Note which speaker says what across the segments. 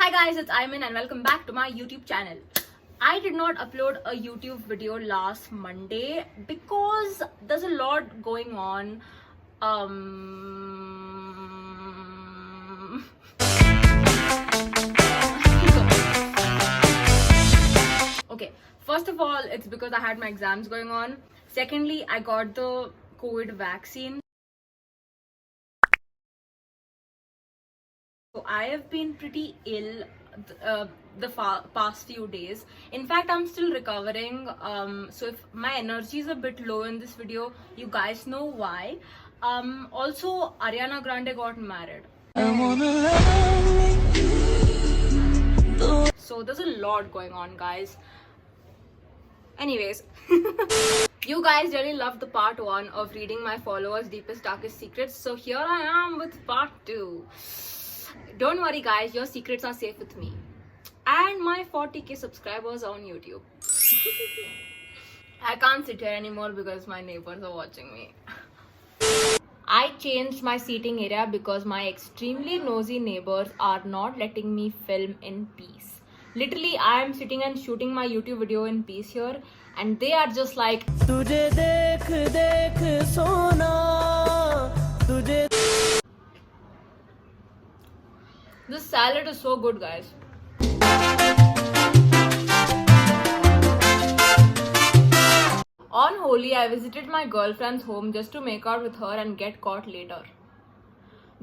Speaker 1: Hi guys, it's Ayman and welcome back to my YouTube channel. I did not upload a YouTube video last Monday because there's a lot going on. Okay, first of all, it's because I had my exams going on. Secondly, I got the COVID vaccine. So I have been pretty ill past few days. In fact, I'm still recovering. So if my energy is a bit low in this video, you guys know why. Also, Ariana Grande got married. So there's a lot going on, guys. Anyways, you guys really loved the part 1 of reading my followers' deepest, darkest secrets. So here I am with part 2. Don't worry guys, your secrets are safe with me and my 40k subscribers on YouTube. I can't sit here anymore because my neighbors are watching me. I changed my seating area because my extremely nosy neighbors are not letting me film in peace. Literally, I am sitting and shooting my YouTube video in peace here and they are just like, Tujhe dekh dekh sona, tujhe. This salad is so good, guys. On Holi, I visited my girlfriend's home just to make out with her and get caught later.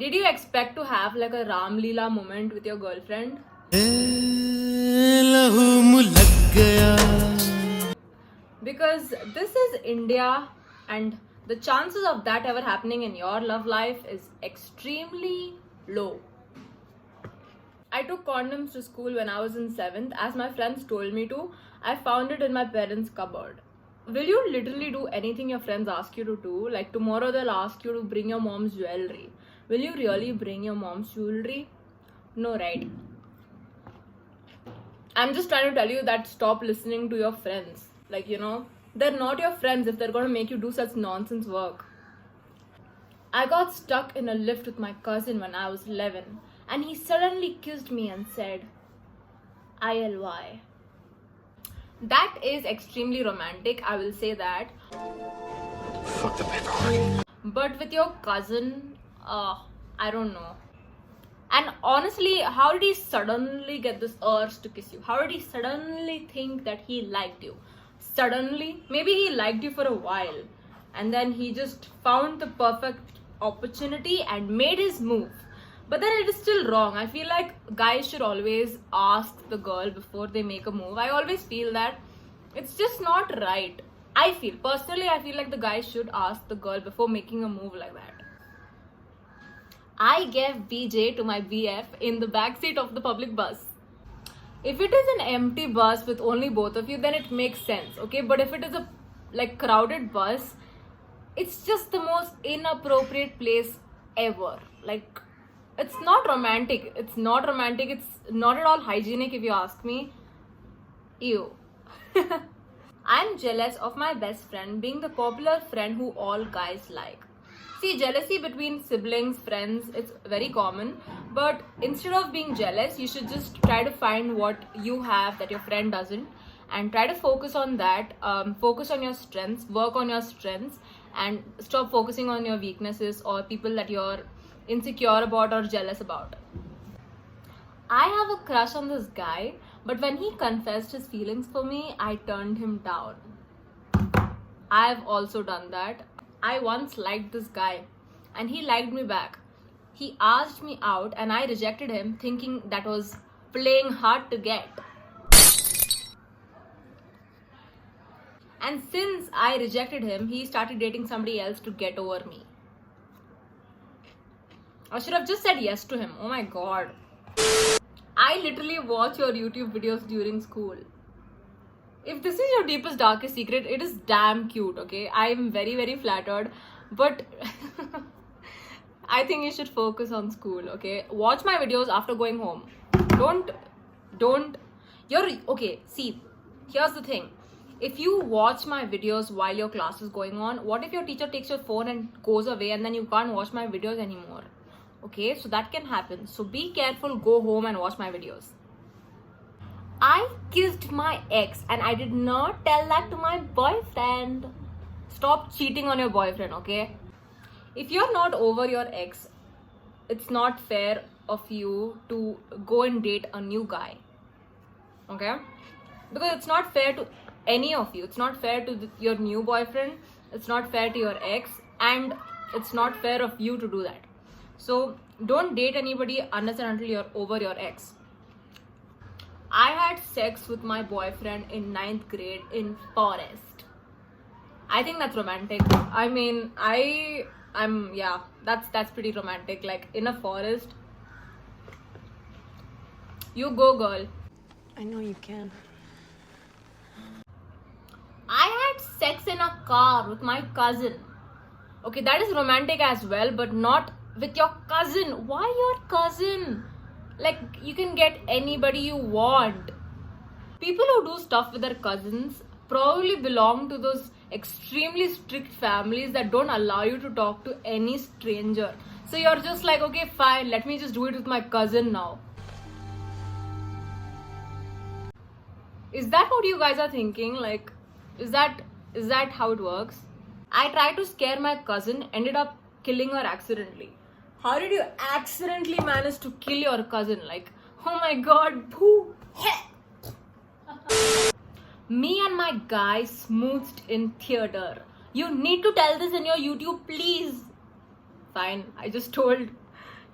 Speaker 1: Did you expect to have like a Ram Leela moment with your girlfriend? Because this is India and the chances of that ever happening in your love life is extremely low. I took condoms to school when I was in 7th as my friends told me to. I found it in my parents' cupboard. Will you literally do anything your friends ask you to do? Like tomorrow they'll ask you to bring your mom's jewelry. Will you really bring your mom's jewelry? No, right? I'm just trying to tell you that stop listening to your friends. Like, you know, they're not your friends if they're going to make you do such nonsense work. I got stuck in a lift with my cousin when I was 11. And he suddenly kissed me and said, ILY. That is extremely romantic, I will say that.
Speaker 2: Fuck the paperwork.
Speaker 1: But with your cousin, I don't know. And honestly, how did he suddenly get this urge to kiss you? How did he suddenly think that he liked you? Suddenly? Maybe he liked you for a while. And then he just found the perfect opportunity and made his move. But then it is still wrong. I feel like guys should always ask the girl before they make a move. I always feel that it's just not right. Personally, I feel like the guy should ask the girl before making a move like that. I gave BJ to my BF in the backseat of the public bus. If it is an empty bus with only both of you, then it makes sense, okay? But if it is a crowded bus, it's just the most inappropriate place ever. Like, it's not romantic. It's not at all hygienic if you ask me. Ew. I'm jealous of my best friend being the popular friend who all guys like. See, jealousy between siblings, friends, it's very common. But instead of being jealous, you should just try to find what you have that your friend doesn't. And try to focus on that. Focus on your strengths. Work on your strengths. And stop focusing on your weaknesses or people that you're insecure about or jealous about. I have a crush on this guy, but when he confessed his feelings for me, I turned him down. I've also done that. I once liked this guy and he liked me back. He asked me out and I rejected him thinking that was playing hard to get. And since I rejected him, he started dating somebody else to get over me. I should have just said yes to him. Oh my god. I literally watch your YouTube videos during school. If this is your deepest, darkest secret, it is damn cute, okay? I am very, very flattered. But I think you should focus on school, okay? Watch my videos after going home. Okay, see, here's the thing. If you watch my videos while your class is going on, what if your teacher takes your phone and goes away and then you can't watch my videos anymore? Okay, so that can happen. So be careful, go home and watch my videos. I kissed my ex and I did not tell that to my boyfriend. Stop cheating on your boyfriend, okay? If you're not over your ex, it's not fair of you to go and date a new guy, okay? Because it's not fair to any of you. It's not fair to your new boyfriend, it's not fair to your ex, and it's not fair of you to do that. So don't date anybody unless and until you're over your ex. I had sex with my boyfriend in 9th grade in forest. I think that's romantic. I mean, I'm yeah, that's pretty romantic. Like in a forest. You go, girl.
Speaker 3: I know you can.
Speaker 1: I had sex in a car with my cousin. Okay, that is romantic as well, but not with your cousin. Why your cousin? Like, you can get anybody you want. People who do stuff with their cousins probably belong to those extremely strict families that don't allow you to talk to any stranger. So you're just like, okay, fine, let me just do it with my cousin now. Is that what you guys are thinking? Like, is that how it works? I tried to scare my cousin, ended up killing her accidentally. How did you accidentally manage to kill your cousin? Like, oh my god, boo. Me and my guy smooched in theater. You need to tell this in your YouTube, please. Fine, I just told.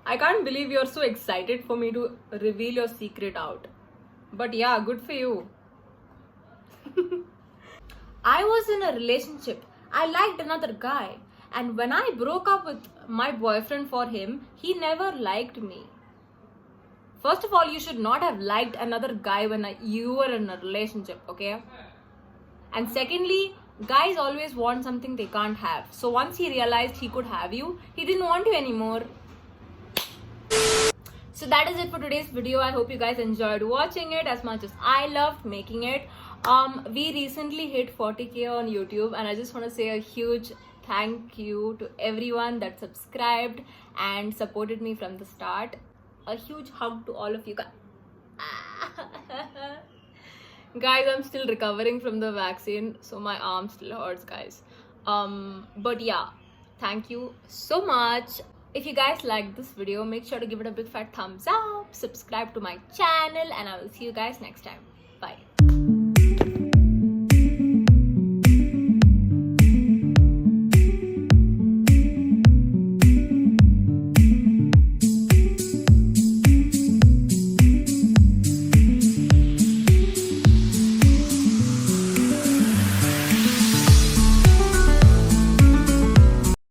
Speaker 1: I can't believe you're so excited for me to reveal your secret out. But yeah, good for you. I was in a relationship. I liked another guy. And when I broke up with my boyfriend for him, he never liked me. First of all, you should not have liked another guy when you were in a relationship, okay? And secondly, guys always want something they can't have. So once he realized he could have you, he didn't want you anymore. So that is it for today's video. I hope you guys enjoyed watching it as much as I loved making it. We recently hit 40k on YouTube, and I just want to say a huge thank you to everyone that subscribed and supported me from the start. A huge hug to all of you guys. Guys, I'm still recovering from the vaccine, so my arm still hurts, guys. But yeah, thank you so much. If you guys liked this video, make sure to give it a big fat thumbs up, subscribe to my channel, and I will see you guys next time. Bye.